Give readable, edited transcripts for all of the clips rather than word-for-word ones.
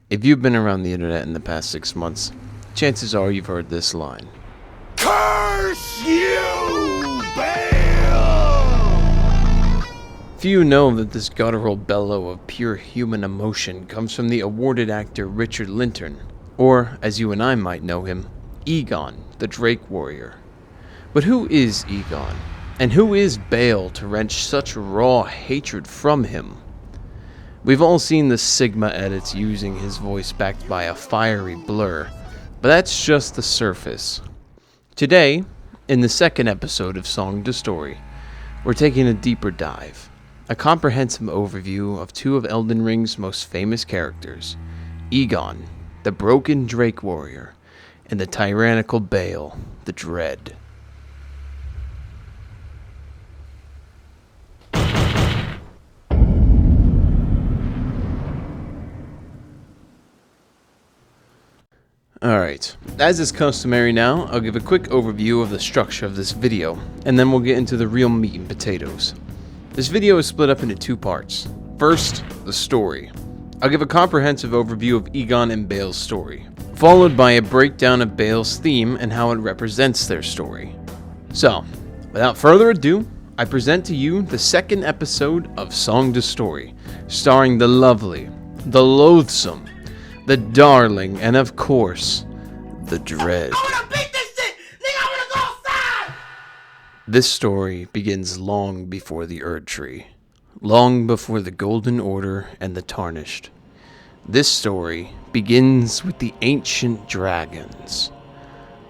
If you've been around the internet in the past 6 months, chances are you've heard this line. Curse you, Bayle! Few know that this guttural bellow of pure human emotion comes from the awarded actor Richard Linton, or, as you and I might know him, Igon, the Drake Warrior. But who is Igon? And who is Bayle to wrench such raw hatred from him? We've all seen the Sigma edits using his voice backed by a fiery blur, but that's just the surface. Today, in the second episode of Song to Story, we're taking a deeper dive, a comprehensive overview of two of Elden Ring's most famous characters, Igon, the broken Drake Warrior, and the tyrannical Bayle, the Dread. Alright, as is customary now, I'll give a quick overview of the structure of this video, and then we'll get into the real meat and potatoes. This video is split up into two parts. First, the story. I'll give a comprehensive overview of Igon and Bayle's story, followed by a breakdown of Bayle's theme and how it represents their story. So, without further ado, I present to you the second episode of Song to Story, starring the lovely, the loathsome, the darling, and of course, the Dread. I wanna beat this shit! Nigga, I wanna go outside! This story begins long before the Erd Tree, long before the Golden Order and the Tarnished. This story begins with the ancient dragons.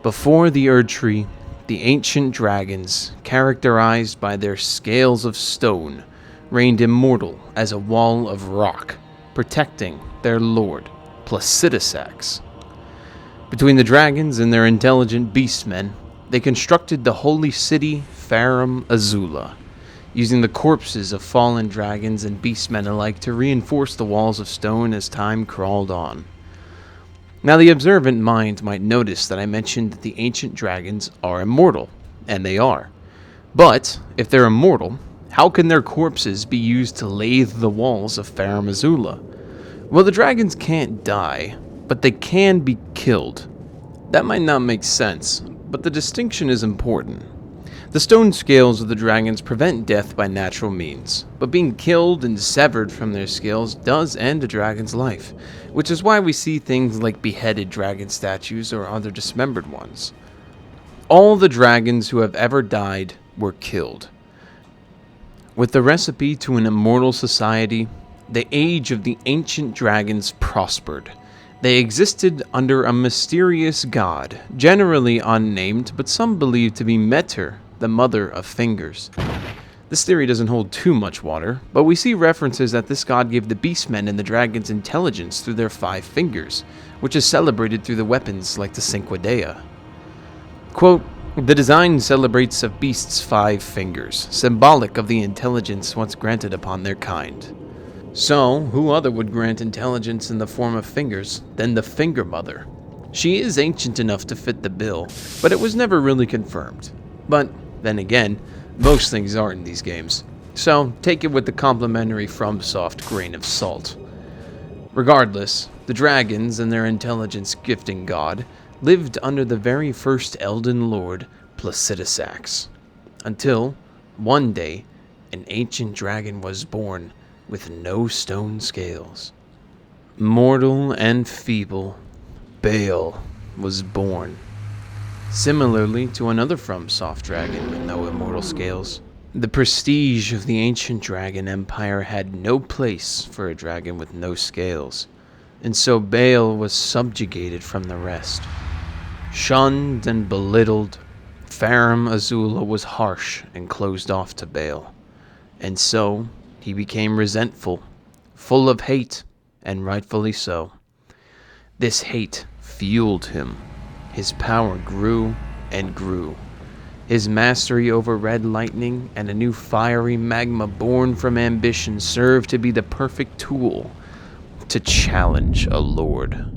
Before the Erd Tree, the ancient dragons, characterized by their scales of stone, reigned immortal as a wall of rock, protecting their lord, Placidusax. Between the dragons and their intelligent beastmen, they constructed the holy city Farum Azula, using the corpses of fallen dragons and beastmen alike to reinforce the walls of stone as time crawled on. Now, the observant mind might notice that I mentioned that the ancient dragons are immortal, and they are. But, if they're immortal, how can their corpses be used to lathe the walls of Farum Azula? Well, the dragons can't die, but they can be killed. That might not make sense, but the distinction is important. The stone scales of the dragons prevent death by natural means, but being killed and severed from their scales does end a dragon's life, which is why we see things like beheaded dragon statues or other dismembered ones. All the dragons who have ever died were killed. With the recipe to an immortal society, the age of the ancient dragons prospered. They existed under a mysterious god, generally unnamed, but some believe to be Meter, the mother of fingers. This theory doesn't hold too much water, but we see references that this god gave the beastmen and the dragons intelligence through their 5 fingers, which is celebrated through the weapons like the Cinque Dea. Quote, "The design celebrates a beast's 5 fingers, symbolic of the intelligence once granted upon their kind." So, who other would grant intelligence in the form of fingers than the Finger Mother? She is ancient enough to fit the bill, but it was never really confirmed. But, then again, most things are in these games, so take it with the complimentary FromSoft grain of salt. Regardless, the dragons and their intelligence gifting god lived under the very first Elden Lord, Placidusax, until, one day, an ancient dragon was born with no stone scales. Mortal and feeble, Bayle was born. Similarly to another FromSoft dragon with no immortal scales, the prestige of the ancient dragon empire had no place for a dragon with no scales, and so Bayle was subjugated from the rest. Shunned and belittled, Farum Azula was harsh and closed off to Bayle, and so he became resentful, full of hate, and rightfully so. This hate fueled him. His power grew and grew. His mastery over red lightning and a new fiery magma born from ambition served to be the perfect tool to challenge a lord.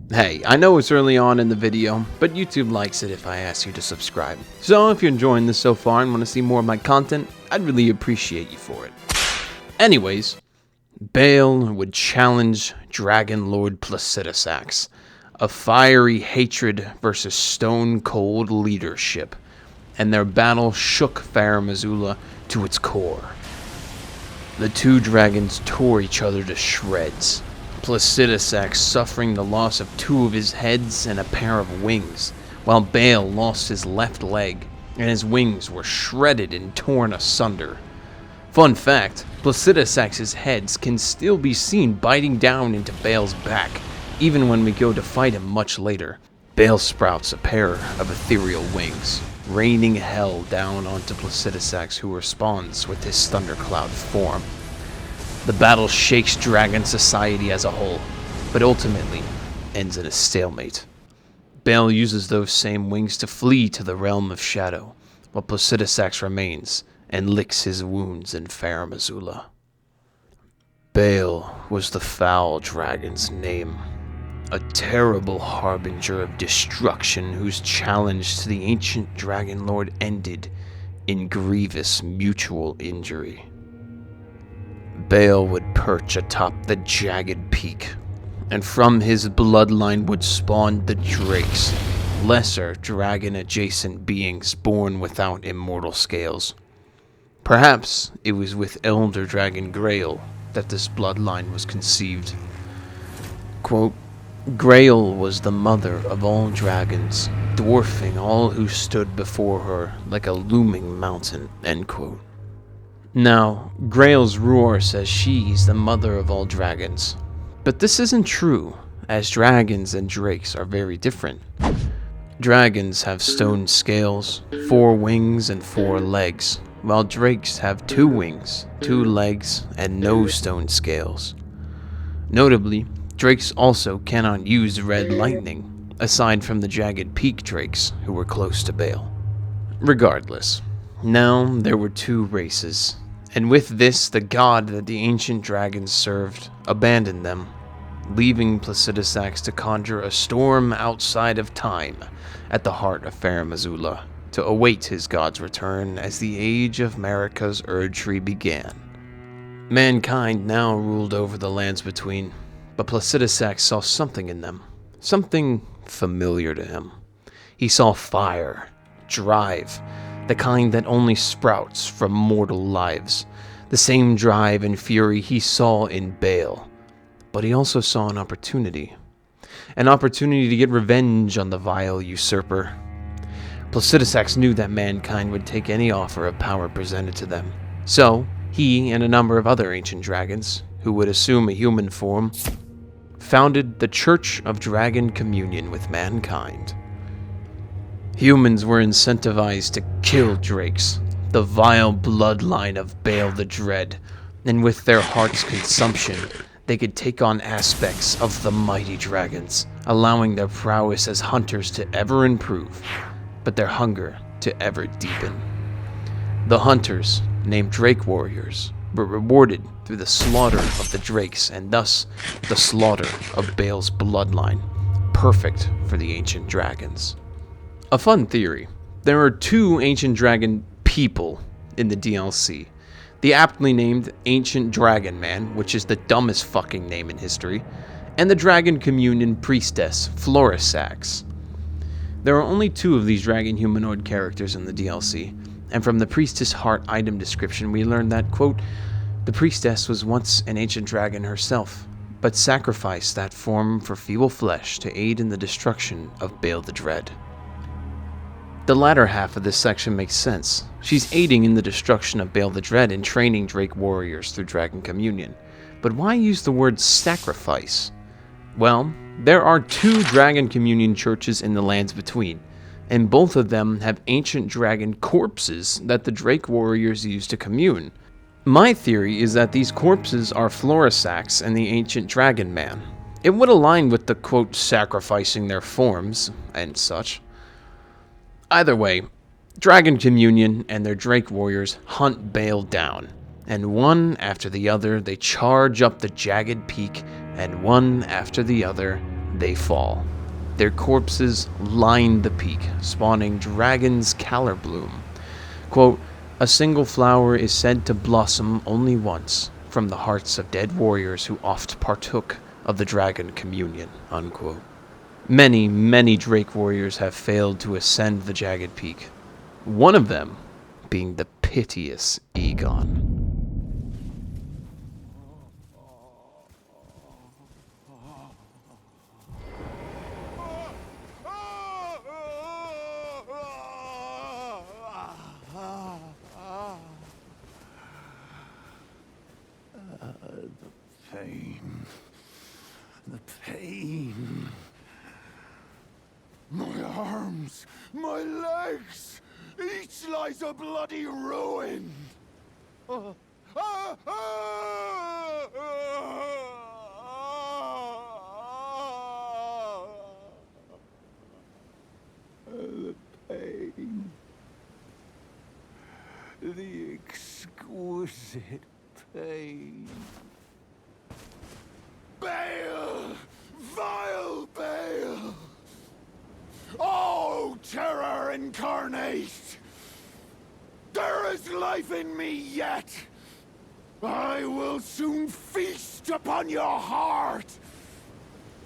Hey, I know it's early on in the video, but YouTube likes it if I ask you to subscribe. So if you're enjoying this so far and want to see more of my content, I'd really appreciate you for it. Anyways, Bayle would challenge Dragon Lord Placidusax, a fiery hatred versus stone-cold leadership, and their battle shook Farum Azula to its core. The two dragons tore each other to shreds, Placidusax suffering the loss of two of his heads and a pair of wings, while Bayle lost his left leg, and his wings were shredded and torn asunder. Fun fact, Placidusax's heads can still be seen biting down into Bayle's back, even when we go to fight him much later. Bayle sprouts a pair of ethereal wings, raining hell down onto Placidusax, who responds with his thundercloud form. The battle shakes dragon society as a whole, but ultimately ends in a stalemate. Bayle uses those same wings to flee to the realm of shadow, while Placidusax remains and licks his wounds in Farum Azula. Bayle was the foul dragon's name, a terrible harbinger of destruction whose challenge to the ancient dragon lord ended in grievous mutual injury. Bayle would perch atop the jagged peak, and from his bloodline would spawn the Drakes, lesser dragon-adjacent beings born without immortal scales. Perhaps it was with Elder Dragon Grail that this bloodline was conceived. Quote, Grail was the mother of all dragons, dwarfing all who stood before her like a looming mountain, end quote. Now, Grail's roar says she's the mother of all dragons, but this isn't true, as dragons and drakes are very different. Dragons have stone scales, 4 wings, and 4 legs, while drakes have 2 wings, 2 legs, and no stone scales. Notably, drakes also cannot use red lightning, aside from the jagged peak drakes who were close to Bayle. Regardless, now there were 2 races, and with this the god that the ancient dragons served abandoned them, leaving Placidusax to conjure a storm outside of time at the heart of Farum Azula, to await his god's return as the Age of Marika's Erdtree began. Mankind now ruled over the lands between, but Placidusax saw something in them, something familiar to him. He saw fire, drive, the kind that only sprouts from mortal lives, the same drive and fury he saw in Bayle. But he also saw an opportunity to get revenge on the vile usurper. Placidusax knew that mankind would take any offer of power presented to them, so he and a number of other ancient dragons, who would assume a human form, founded the Church of Dragon Communion with mankind. Humans were incentivized to kill drakes, the vile bloodline of Bayle the Dread, and with their heart's consumption, they could take on aspects of the mighty dragons, allowing their prowess as hunters to ever improve, but their hunger to ever deepen. The hunters, named Drake Warriors, were rewarded through the slaughter of the drakes, and thus the slaughter of Bayle's bloodline, perfect for the ancient dragons. A fun theory. There are 2 ancient dragon people in the DLC. The aptly named Ancient Dragon Man, which is the dumbest fucking name in history, and the Dragon Communion Priestess, Florisax. There are only 2 of these dragon humanoid characters in the DLC, and from the Priestess Heart item description we learned that, quote, the Priestess was once an ancient dragon herself, but sacrificed that form for feeble flesh to aid in the destruction of Bayle the Dread. The latter half of this section makes sense. She's aiding in the destruction of Bayle the Dread and training Drake warriors through Dragon Communion. But why use the word sacrifice? Well, there are 2 Dragon Communion churches in the lands between, and both of them have ancient dragon corpses that the Drake warriors use to commune. My theory is that these corpses are Florisax and the ancient dragon man. It would align with the, quote, sacrificing their forms and such. Either way, Dragon Communion and their Drake warriors hunt Bayle down, and one after the other they charge up the jagged peak, and one after the other they fall. Their corpses line the peak, spawning Dragon's Calor Bloom. Quote, a single flower is said to blossom only once, from the hearts of dead warriors who oft partook of the dragon communion, unquote. Many, many Drake warriors have failed to ascend the jagged peak, one of them being the piteous Igon. The pain. My arms, my legs, each lies a bloody ruin. The pain. The exquisite pain. Bayle! Vile Bayle! Oh, terror incarnate! There is life in me yet! I will soon feast upon your heart!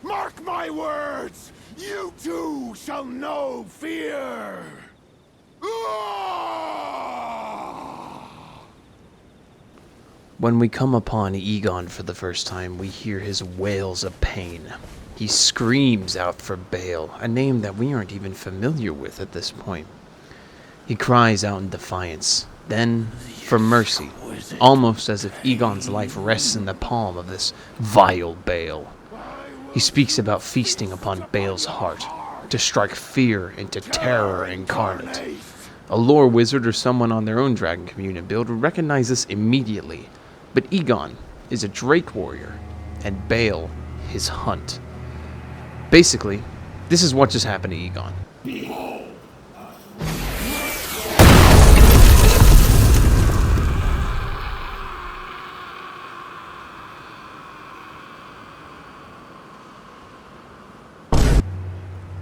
Mark my words! You too shall know fear! When we come upon Igon for the first time, we hear his wails of pain. He screams out for Bayle, a name that we aren't even familiar with at this point. He cries out in defiance, then for mercy, almost as if Igon's life rests in the palm of this vile Bayle. He speaks about feasting upon Bayle's heart, to strike fear into terror incarnate. A lore wizard or someone on their own Dragon Communion build would recognize this immediately. But Igon is a Drake warrior, and Bayle his hunt. Basically, this is what just happened to Igon.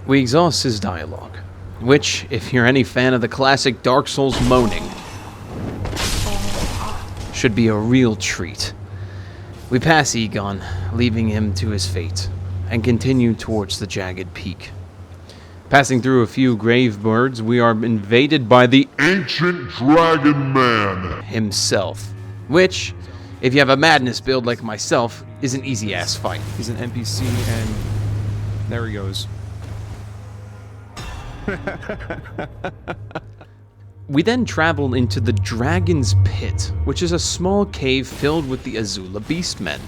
We exhaust his dialogue, which, if you're any fan of the classic Dark Souls moaning, should be a real treat. We pass Igon, leaving him to his fate, and continue towards the jagged peak. Passing through a few grave birds, we are invaded by the Ancient Dragon Man himself, which, if you have a madness build like myself, is an easy-ass fight. He's an NPC, and there he goes. We then travel into the Dragon's Pit, which is a small cave filled with the Azula Beastmen,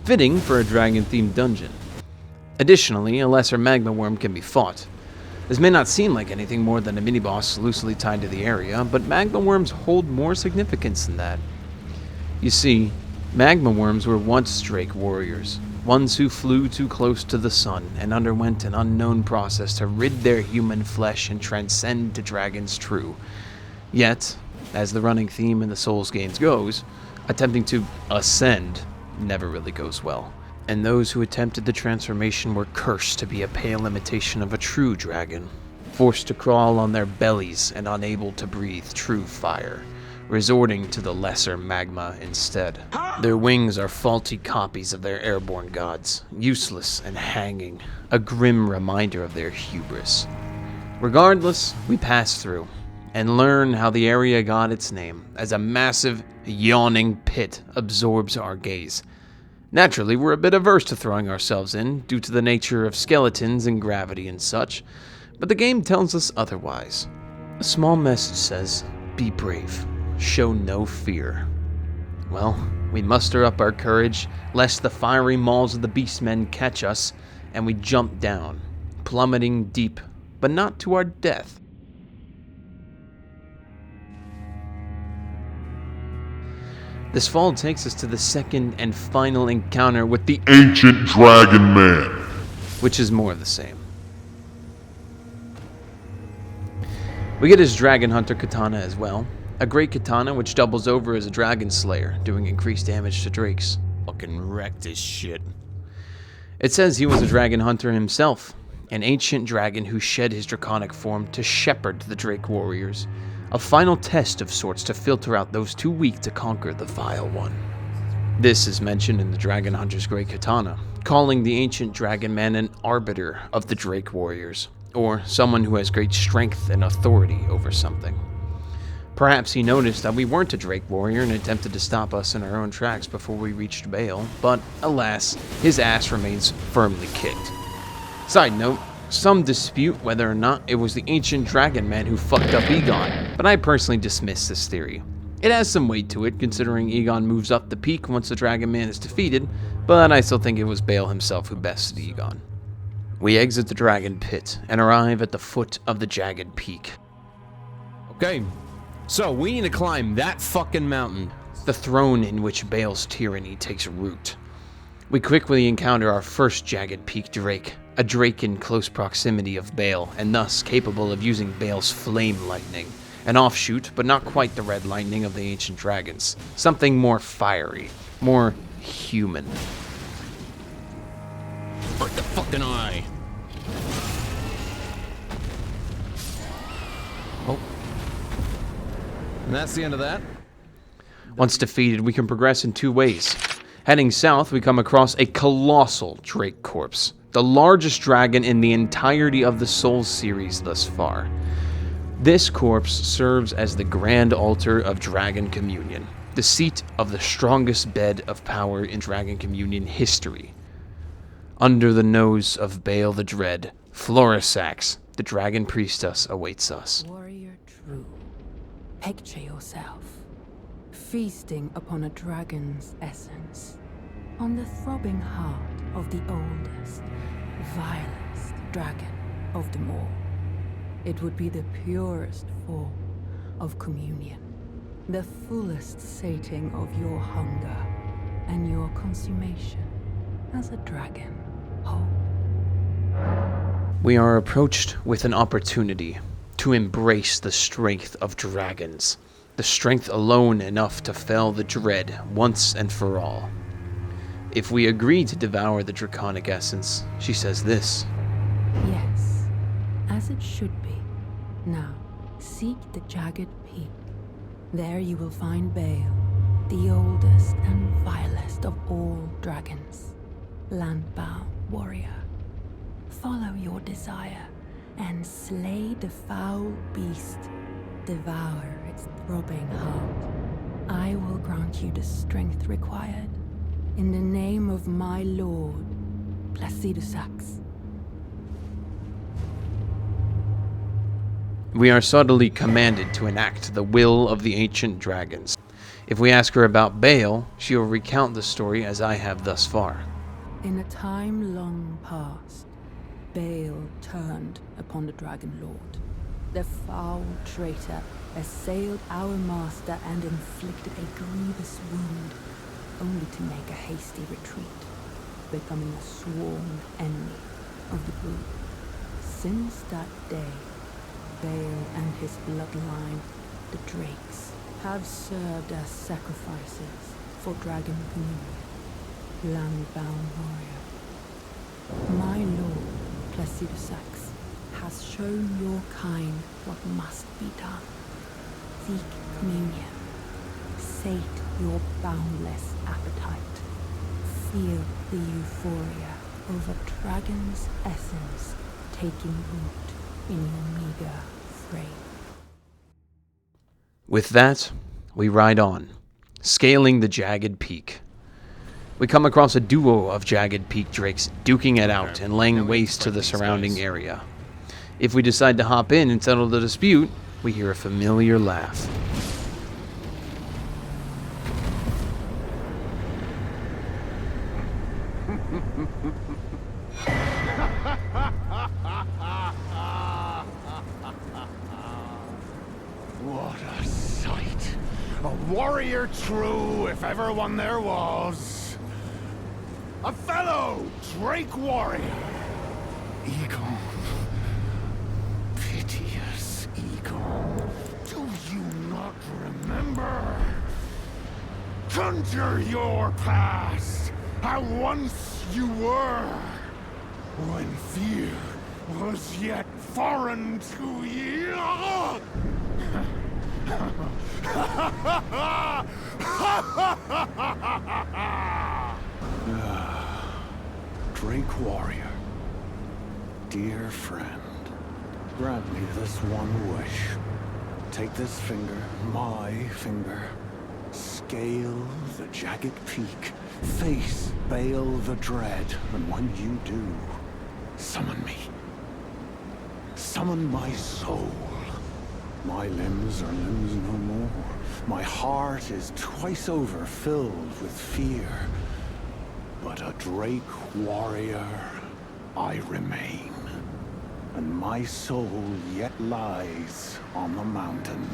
fitting for a dragon-themed dungeon. Additionally, a lesser magma worm can be fought. This may not seem like anything more than a mini-boss loosely tied to the area, but magma worms hold more significance than that. You see, magma worms were once Drake warriors, ones who flew too close to the sun and underwent an unknown process to rid their human flesh and transcend to dragons true. Yet, as the running theme in the Souls games goes, attempting to ascend never really goes well. And those who attempted the transformation were cursed to be a pale imitation of a true dragon, forced to crawl on their bellies and unable to breathe true fire, resorting to the lesser magma instead. Their wings are faulty copies of their airborne gods, useless and hanging, a grim reminder of their hubris. Regardless, we pass through, and learn how the area got its name, as a massive, yawning pit absorbs our gaze. Naturally, we're a bit averse to throwing ourselves in, due to the nature of skeletons and gravity and such, but the game tells us otherwise. A small message says, "Be brave, show no fear." Well, we muster up our courage, lest the fiery maws of the beastmen catch us, and we jump down, plummeting deep, but not to our death. This fall takes us to the second and final encounter with the Ancient Dragon Man. which is more of the same. We get his Dragon Hunter katana as well, a great katana which doubles over as a Dragon Slayer, doing increased damage to Drakes. Fucking wreck this shit. It says he was a Dragon Hunter himself, an ancient dragon who shed his draconic form to shepherd the Drake warriors, a final test of sorts to filter out those too weak to conquer the Vile One. This is mentioned in the Dragon Hunter's Great Katana, calling the ancient dragon man an arbiter of the Drake warriors, or someone who has great strength and authority over something. Perhaps he noticed that we weren't a Drake warrior and attempted to stop us in our own tracks before we reached Bayle, but alas, his ass remains firmly kicked. Side note, some dispute whether or not it was the ancient dragon man who fucked up Igon, but I personally dismiss this theory. It has some weight to it, considering Igon moves up the peak once the dragon man is defeated, but I still think it was Bayle himself who bested Igon. We exit the dragon pit and arrive at the foot of the jagged peak. Okay, so we need to climb that fucking mountain. The throne in which Bayle's tyranny takes root. We quickly encounter our first jagged peak drake, a drake in close proximity of Bayle, and thus capable of using Bayle's flame lightning, an offshoot, but not quite the red lightning of the ancient dragons. Something more fiery, more human. Break the fucking eye. Oh. And that's the end of that? Once defeated, we can progress in two ways. Heading south, we come across a colossal drake corpse, the largest dragon in the entirety of the Souls series thus far. This corpse serves as the grand altar of Dragon Communion, the seat of the strongest bed of power in Dragon Communion history. Under the nose of Bayle the Dread, Florisax, the dragon priestess, awaits us. Warrior true, picture yourself, feasting upon a dragon's essence, on the throbbing heart of the oldest, vilest dragon of them all. It would be the purest form of communion, the fullest sating of your hunger and your consummation as a dragon whole. We are approached with an opportunity to embrace the strength of dragons, the strength alone enough to fell the dread once and for all. If we agree to devour the draconic essence, she says this. Yes, as it should be. Now, seek the jagged peak. There you will find Bayle, the oldest and vilest of all dragons, land-bound warrior. Follow your desire and slay the foul beast. Devour its throbbing heart. I will grant you the strength required. In the name of my lord, Placidusax. We are subtly commanded to enact the will of the ancient dragons. If we ask her about Bayle, she will recount the story as I have thus far. In a time long past, Bayle turned upon the Dragon Lord. The foul traitor assailed our master and inflicted a grievous wound, only to make a hasty retreat, becoming a sworn enemy of the group. Since that day, Bayle and his bloodline, the Drakes, have served as sacrifices for Dragon Communion, land-bound warrior. My lord, Placidusax, has shown your kind what must be done. Seek communion. Sate your boundless appetite. Feel the euphoria over Dragon's essence taking root in your meager frame. With that, we ride on, scaling the jagged peak. We come across a duo of jagged peak drakes duking it out and laying waste to the surrounding area. If we decide to hop in and settle the dispute, we hear a familiar laugh. What a sight! A warrior true, if ever one there was. A fellow Drake warrior. Igon. Piteous Igon. Do you not remember? Conjure your past, how once you were, when fear was yet foreign to you. Drake Warrior, dear friend, grant me this one wish. Take this finger, my finger, scale the jagged peak, face Bayle the Dread, and when you do, summon me. Summon my soul. My limbs are limbs no more. My heart is twice over filled with fear. But a Drake warrior I remain, and my soul yet lies on the mountain.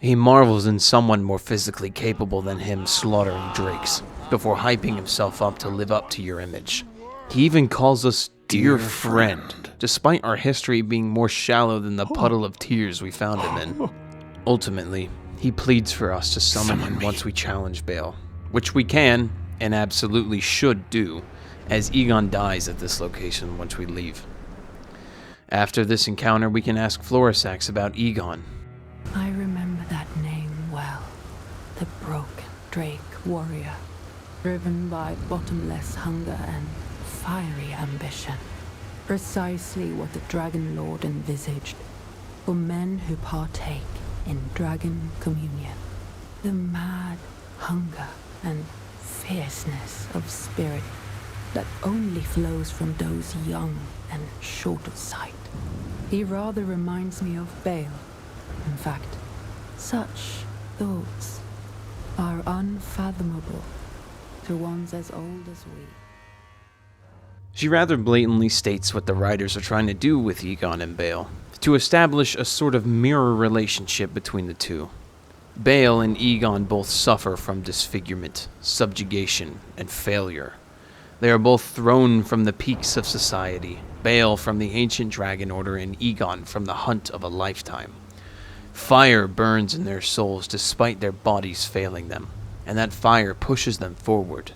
He marvels in someone more physically capable than him slaughtering drakes, before hyping himself up to live up to your image. He even calls us dear friend, despite our history being more shallow than the puddle of tears we found him in. Ultimately, he pleads for us to summon him once we challenge Bayle, which we can, and absolutely should do, as Igon dies at this location once we leave. After this encounter, we can ask Florisax about Igon. I remember that name well. The broken Drake warrior, driven by bottomless hunger and fiery ambition. Precisely what the Dragon Lord envisaged for men who partake in dragon communion. The mad hunger and fierceness of spirit that only flows from those young and short of sight. He rather reminds me of Bayle. In fact, such thoughts are unfathomable to ones as old as we. She rather blatantly states what the writers are trying to do with Igon and Bayle, to establish a sort of mirror relationship between the two. Bayle and Igon both suffer from disfigurement, subjugation, and failure. They are both thrown from the peaks of society, Bayle from the ancient dragon order and Igon from the hunt of a lifetime. Fire burns in their souls despite their bodies failing them, and that fire pushes them forward.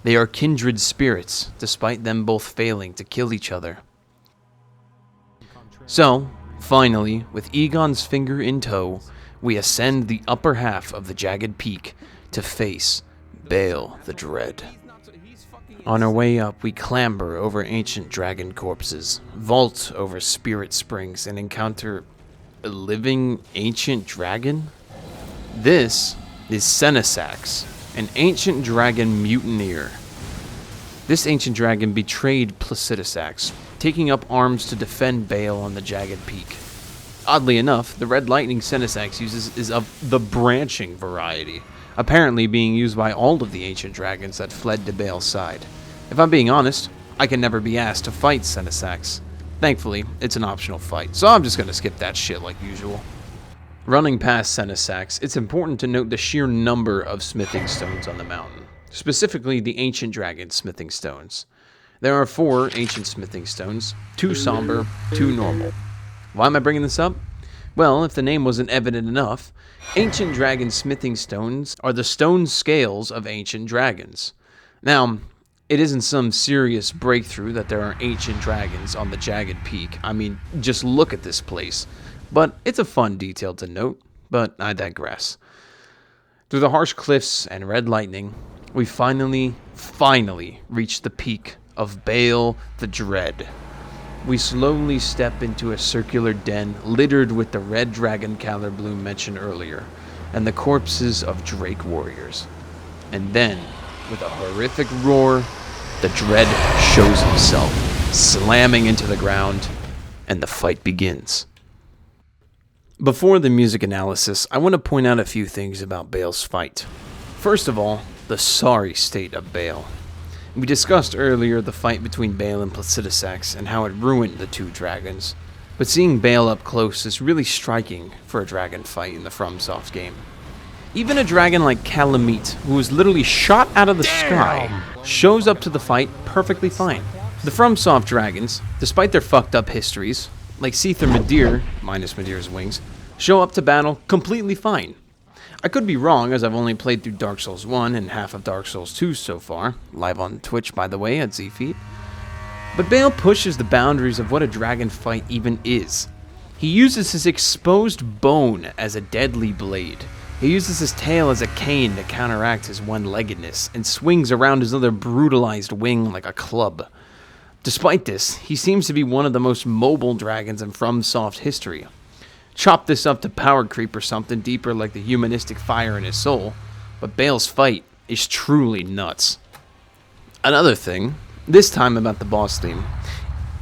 They are kindred spirits, despite them both failing to kill each other. So, finally, with Igon's finger in tow, we ascend the upper half of the jagged peak to face Bayle the Dread. On our way up, we clamber over ancient dragon corpses, vault over spirit springs, and encounter a living ancient dragon? This is Senisax, an ancient dragon mutineer. This ancient dragon betrayed Placidusax, taking up arms to defend Bayle on the jagged peak. Oddly enough, the red lightning Senisax uses is of the branching variety, apparently being used by all of the ancient dragons that fled to Bayle's side. If I'm being honest, I can never be asked to fight Senisax. Thankfully, it's an optional fight, so I'm just gonna skip that shit like usual. Running past Senisax, it's important to note the sheer number of smithing stones on the mountain, specifically the ancient dragon smithing stones. There are 4 ancient smithing stones, 2 somber, 2 normal. Why am I bringing this up? Well, if the name wasn't evident enough, ancient dragon smithing stones are the stone scales of ancient dragons. Now, it isn't some serious breakthrough that there are ancient dragons on the jagged peak. I mean, just look at this place. But it's a fun detail to note, but I digress. Through the harsh cliffs and red lightning, we finally reach the peak of Bayle the Dread. We slowly step into a circular den littered with the red dragon color bloom mentioned earlier, and the corpses of Drake warriors. And then, with a horrific roar, the Dread shows himself, slamming into the ground, and the fight begins. Before the music analysis, I want to point out a few things about Bayle's fight. First of all, the sorry state of Bayle. We discussed earlier the fight between Bayle and Placidusax and how it ruined the 2 dragons, but seeing Bayle up close is really striking for a dragon fight in the FromSoft game. Even a dragon like Calamite, who was literally shot out of the sky, shows up to the fight perfectly fine. The FromSoft dragons, despite their fucked up histories, like Seether Midir, minus Midir's wings, show up to battle completely fine. I could be wrong, as I've only played through Dark Souls 1 and half of Dark Souls 2 so far, live on Twitch by the way at ZFeet. But Bayle pushes the boundaries of what a dragon fight even is. He uses his exposed bone as a deadly blade. He uses his tail as a cane to counteract his one-leggedness, and swings around his other brutalized wing like a club. Despite this, he seems to be one of the most mobile dragons in FromSoft history. Chop this up to power creep or something deeper like the humanistic fire in his soul, but Bayle's fight is truly nuts. Another thing, this time about the boss theme,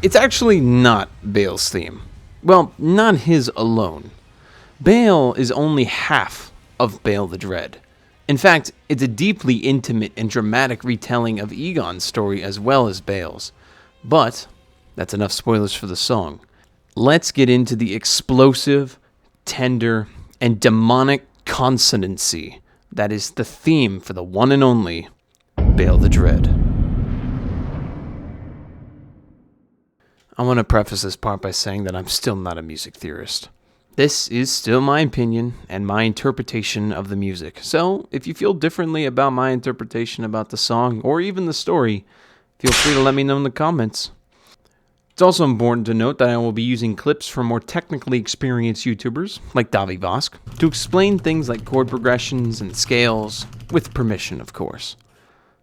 it's actually not Bayle's theme. Well, not his alone. Bayle is only half of Bayle the Dread. In fact, it's a deeply intimate and dramatic retelling of Igon's story as well as Bayle's. But that's enough spoilers for the song. Let's get into the explosive, tender, and demonic consonancy that is the theme for the one and only Bayle the Dread. I want to preface this part by saying that I'm still not a music theorist. This is still my opinion and my interpretation of the music. So, if you feel differently about my interpretation about the song or even the story, feel free to let me know in the comments. It's also important to note that I will be using clips from more technically experienced YouTubers, like Davi Vosk, to explain things like chord progressions and scales, with permission, of course.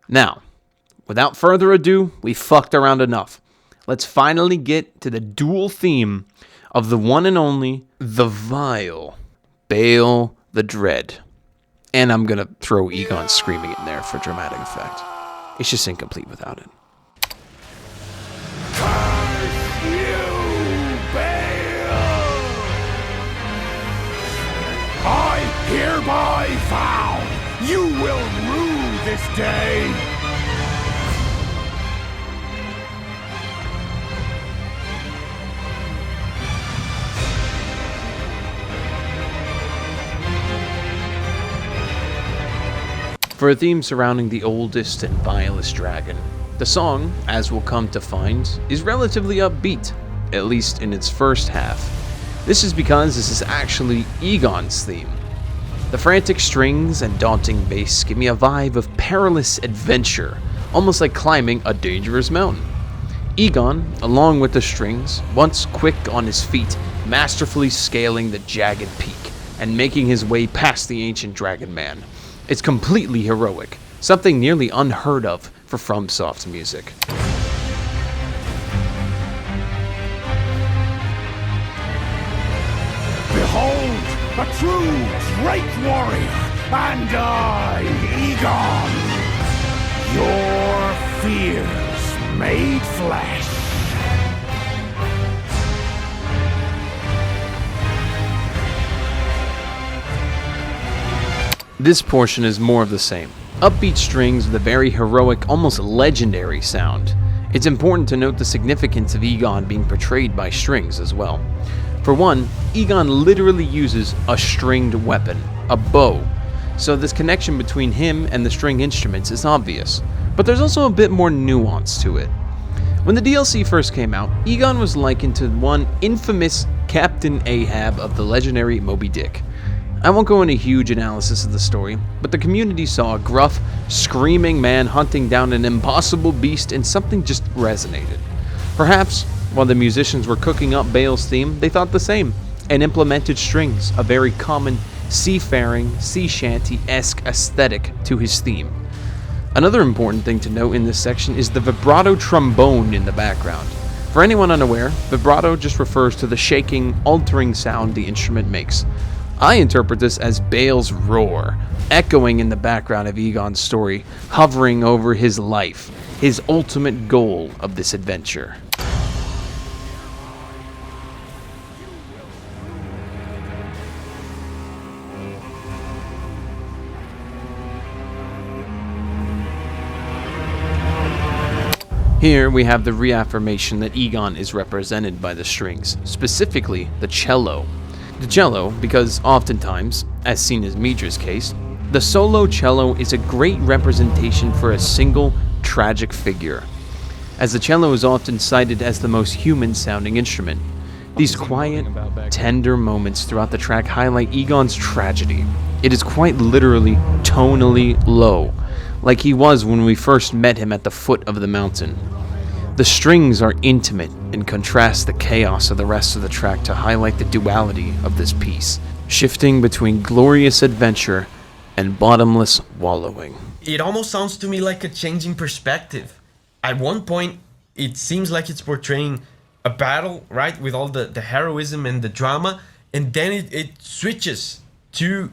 Now, without further ado, we fucked around enough. Let's finally get to the dual theme of the one and only, the vile, Bayle the Dread. And I'm gonna throw Igon screaming in there for dramatic effect. It's just incomplete without it. Curse you, Bayle! I hereby vow you will rue this day! For a theme surrounding the oldest and vilest dragon, the song, as we'll come to find, is relatively upbeat, at least in its first half. This is because this is actually Igon's theme. The frantic strings and daunting bass give me a vibe of perilous adventure, almost like climbing a dangerous mountain. Igon, along with the strings, once quick on his feet, masterfully scaling the jagged peak and making his way past the ancient dragon man. It's completely heroic, something nearly unheard of for FromSoft music. Behold, a true great warrior, and I, Igon, your fears made flesh. This portion is more of the same. Upbeat strings with a very heroic, almost legendary sound. It's important to note the significance of Igon being portrayed by strings as well. For one, Igon literally uses a stringed weapon, a bow, so this connection between him and the string instruments is obvious, but there's also a bit more nuance to it. When the DLC first came out, Igon was likened to one infamous Captain Ahab of the legendary Moby Dick. I won't go into huge analysis of the story, but the community saw a gruff, screaming man hunting down an impossible beast and something just resonated. Perhaps, while the musicians were cooking up Bayle's theme, they thought the same, and implemented strings, a very common seafaring, sea shanty-esque aesthetic to his theme. Another important thing to note in this section is the vibrato trombone in the background. For anyone unaware, vibrato just refers to the shaking, altering sound the instrument makes. I interpret this as Bayle's roar, echoing in the background of Igon's story, hovering over his life, his ultimate goal of this adventure. Here we have the reaffirmation that Igon is represented by the strings, specifically the cello. The cello, because oftentimes, as seen in Midra's case, the solo cello is a great representation for a single, tragic figure, as the cello is often cited as the most human-sounding instrument. These quiet, tender moments throughout the track highlight Igon's tragedy. It is quite literally tonally low, like he was when we first met him at the foot of the mountain. The strings are intimate and contrast the chaos of the rest of the track to highlight the duality of this piece, shifting between glorious adventure and bottomless wallowing. It almost sounds to me like a changing perspective. At one point, it seems like it's portraying a battle, right, with all the heroism and the drama, and then it switches to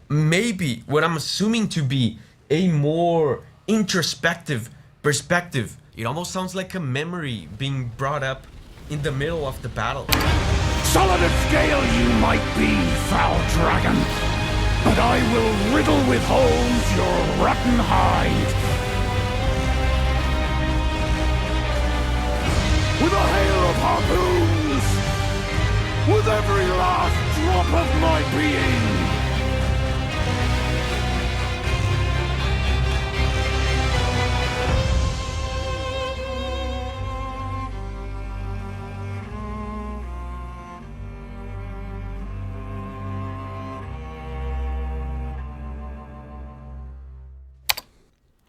maybe what I'm assuming to be a more introspective perspective. It almost sounds like a memory being brought up in the middle of the battle. Solid of scale you might be, foul dragon, but I will riddle with holes your rotten hide. With a hail of harpoons, with every last drop of my being.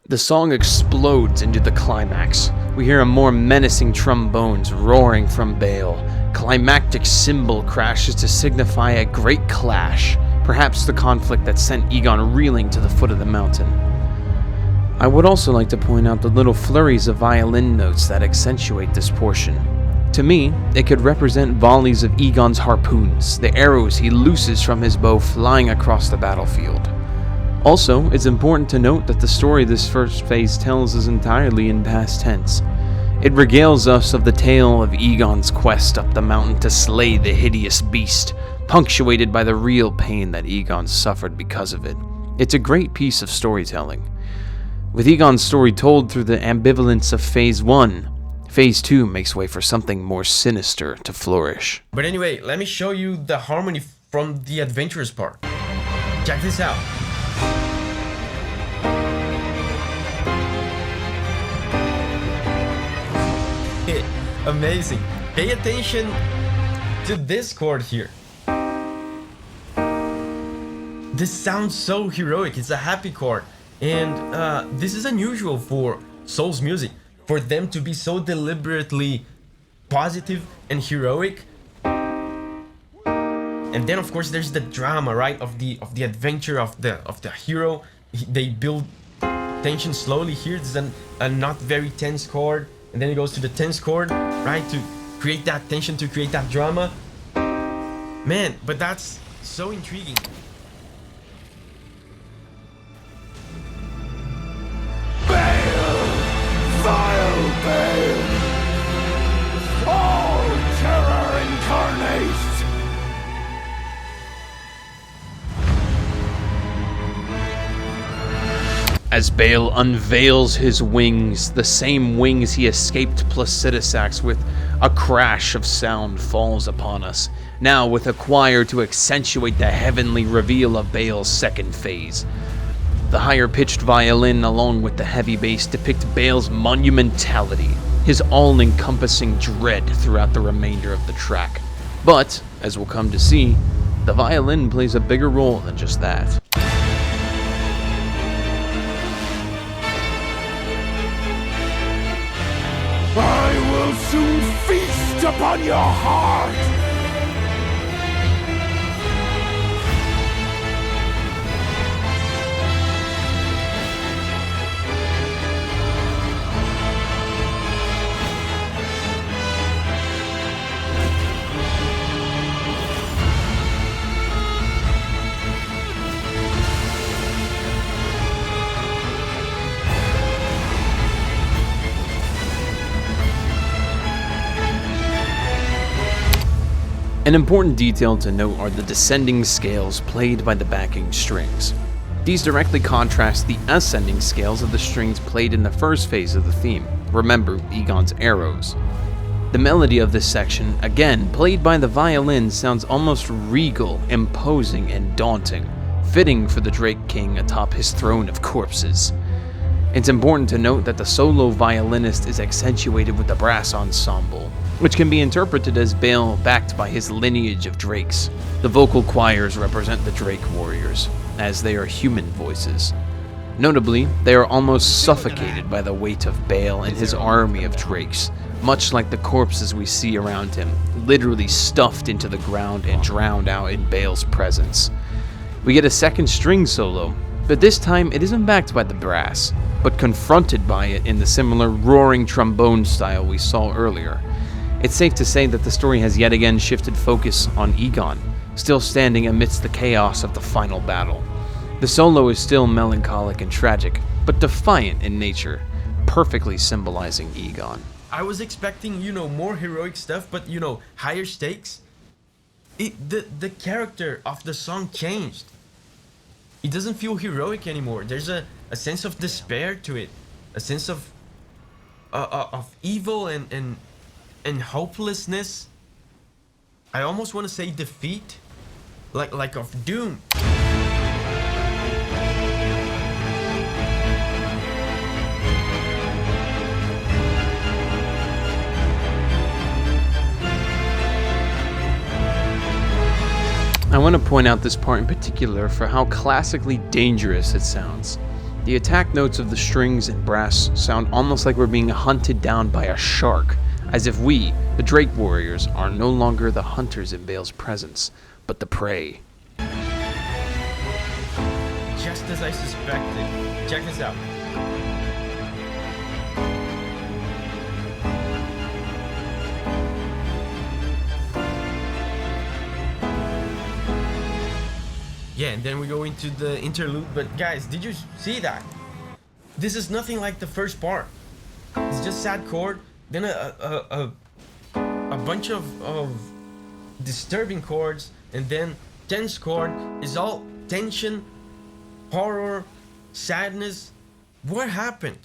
The song explodes into the climax. We hear a more menacing trombones roaring from Bayle. Climactic cymbal crashes to signify a great clash, perhaps the conflict that sent Igon reeling to the foot of the mountain. I would also like to point out the little flurries of violin notes that accentuate this portion. To me, it could represent volleys of Igon's harpoons, the arrows he looses from his bow flying across the battlefield. Also, it's important to note that the story this first phase tells is entirely in past tense. It regales us of the tale of Igon's quest up the mountain to slay the hideous beast, punctuated by the real pain that Igon suffered because of it. It's a great piece of storytelling. With Igon's story told through the ambivalence of Phase 1, Phase 2 makes way for something more sinister to flourish. But anyway, let me show you the harmony from the adventurous part. Check this out. Amazing. Pay attention to this chord here. This sounds so heroic. It's a happy chord. And this is unusual for Soul's music, for them to be so deliberately positive and heroic. And then of course there's the drama, right, of the adventure of the hero. They build tension slowly here. This is a not very tense chord. And then it goes to the tense chord, right, to create that tension, to create that drama. Man, but that's so intriguing. Bayle! Vile Bayle! All terror incarnate! As Bayle unveils his wings, the same wings he escaped Placidusax with, a crash of sound falls upon us, now with a choir to accentuate the heavenly reveal of Bayle's second phase. The higher-pitched violin along with the heavy bass depict Bayle's monumentality, his all-encompassing dread throughout the remainder of the track. But, as we'll come to see, the violin plays a bigger role than just that. I will soon feast upon your heart! An important detail to note are the descending scales played by the backing strings. These directly contrast the ascending scales of the strings played in the first phase of the theme, remember Igon's arrows. The melody of this section, again played by the violin, sounds almost regal, imposing, and daunting, fitting for the Drake King atop his throne of corpses. It's important to note that the solo violinist is accentuated with the brass ensemble, which can be interpreted as Bayle backed by his lineage of drakes. The vocal choirs represent the Drake warriors, as they are human voices. Notably, they are almost suffocated by the weight of Bayle and his army of drakes, much like the corpses we see around him, literally stuffed into the ground and drowned out in Bayle's presence. We get a second string solo, but this time it isn't backed by the brass, but confronted by it in the similar roaring trombone style we saw earlier. It's safe to say that the story has yet again shifted focus on Igon, still standing amidst the chaos of the final battle. The solo is still melancholic and tragic, but defiant in nature, perfectly symbolizing Igon. I was expecting, more heroic stuff, but, higher stakes. The character of the song changed. It doesn't feel heroic anymore. There's a sense of despair to it, a sense of evil and hopelessness. I almost want to say defeat, like of doom. I want to point out this part in particular for how classically dangerous it sounds. The attack notes of the strings and brass sound almost like we're being hunted down by a shark, as if we, the Drake warriors, are no longer the hunters in Bayle's presence, but the prey. Just as I suspected. Check this out. Yeah, and then we go into the interlude, but guys, did you see that? This is nothing like the first part. It's just sad chord, then a bunch of disturbing chords, and then tense chord. Is all tension, horror, sadness. What happened?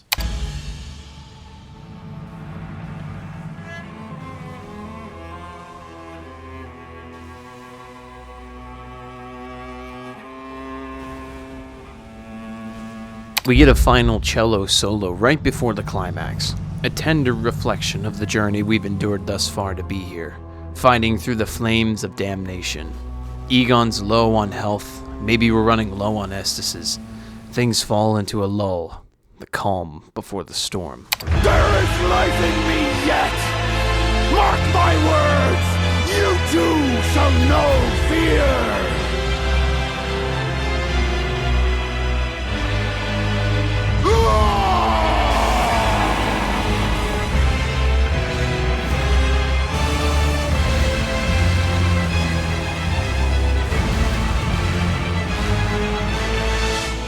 We get a final cello solo right before the climax, a tender reflection of the journey we've endured thus far to be here, fighting through the flames of damnation. Igon's low on health, maybe we're running low on Estus's. Things fall into a lull, the calm before the storm. There is life in me yet! Mark my words! You too shall know fear!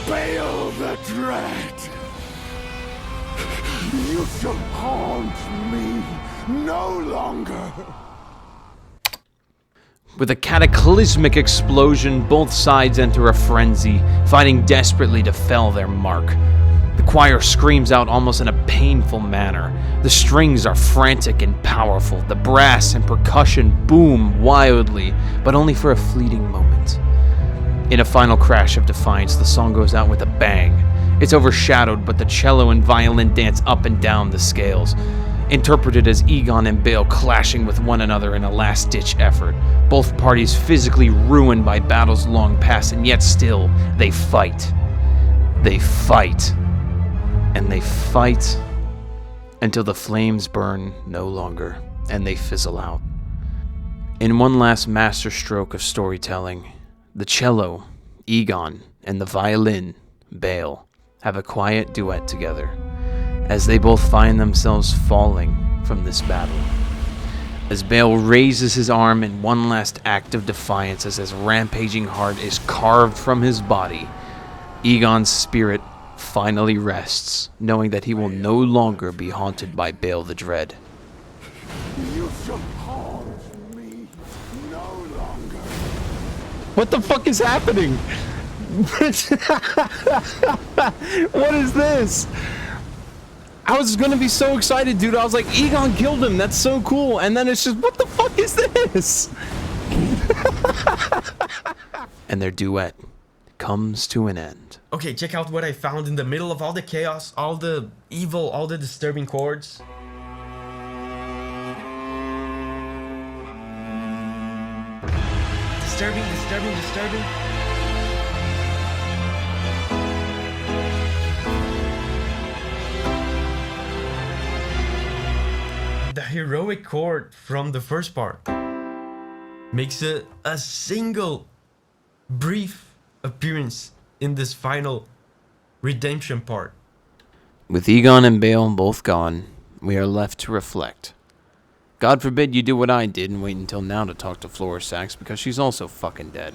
Bayle the Dread, you shall haunt me no longer. With a cataclysmic explosion, both sides enter a frenzy, fighting desperately to fell their mark. The choir screams out almost in a painful manner. The strings are frantic and powerful. The brass and percussion boom wildly, but only for a fleeting moment. In a final crash of defiance, the song goes out with a bang. It's overshadowed, but the cello and violin dance up and down the scales, interpreted as Igon and Bayle clashing with one another in a last-ditch effort. Both parties physically ruined by battles long past, and yet still, they fight. They fight. And they fight until the flames burn no longer, and they fizzle out. In one last masterstroke of storytelling, the cello, Igon, and the violin, Bayle, have a quiet duet together, as they both find themselves falling from this battle. As Bayle raises his arm in one last act of defiance as his rampaging heart is carved from his body, Igon's spirit finally rests, knowing that he will no longer be haunted by Bayle the Dread. You shall haunt me no longer. What the fuck is happening? What is this? I was gonna be so excited, dude. I was like, Igon killed him. That's so cool. And then it's just, what the fuck is this? And their duet comes to an end. Okay, check out what I found in the middle of all the chaos, all the evil, all the disturbing chords. Disturbing. the heroic chord from the first part makes a single brief appearance in this final redemption part. With Igon and Bayle both gone, we are left to reflect. God forbid you do what I did and wait until now to talk to Flora Sachs because she's also fucking dead.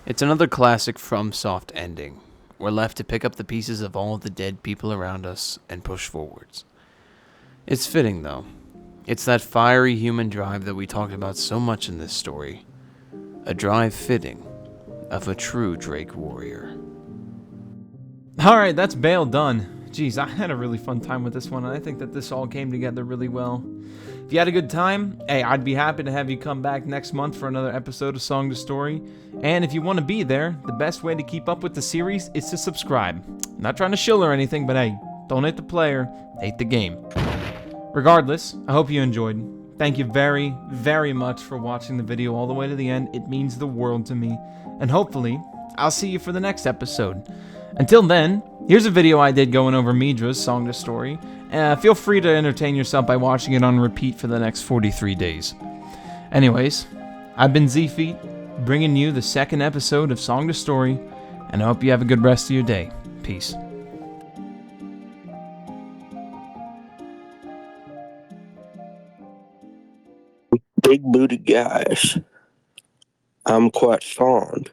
It's another classic FromSoft ending. We're left to pick up the pieces of all of the dead people around us and push forwards. It's fitting, though. It's that fiery human drive that we talked about so much in this story. A drive fitting of a true Drake warrior. Alright, that's Bayle done. Jeez, I had a really fun time with this one, and I think that this all came together really well. If you had a good time, hey, I'd be happy to have you come back next month for another episode of Song to Story. And if you want to be there, the best way to keep up with the series is to subscribe. I'm not trying to shill or anything, but hey, don't hate the player, hate the game. Regardless, I hope you enjoyed. Thank you very, very much for watching the video all the way to the end. It means the world to me. And hopefully, I'll see you for the next episode. Until then, here's a video I did going over Midra's Song to Story. Feel free to entertain yourself by watching it on repeat for the next 43 days. Anyways, I've been Z-Feet, bringing you the second episode of Song to Story, and I hope you have a good rest of your day. Peace. Big booty guys I'm quite fond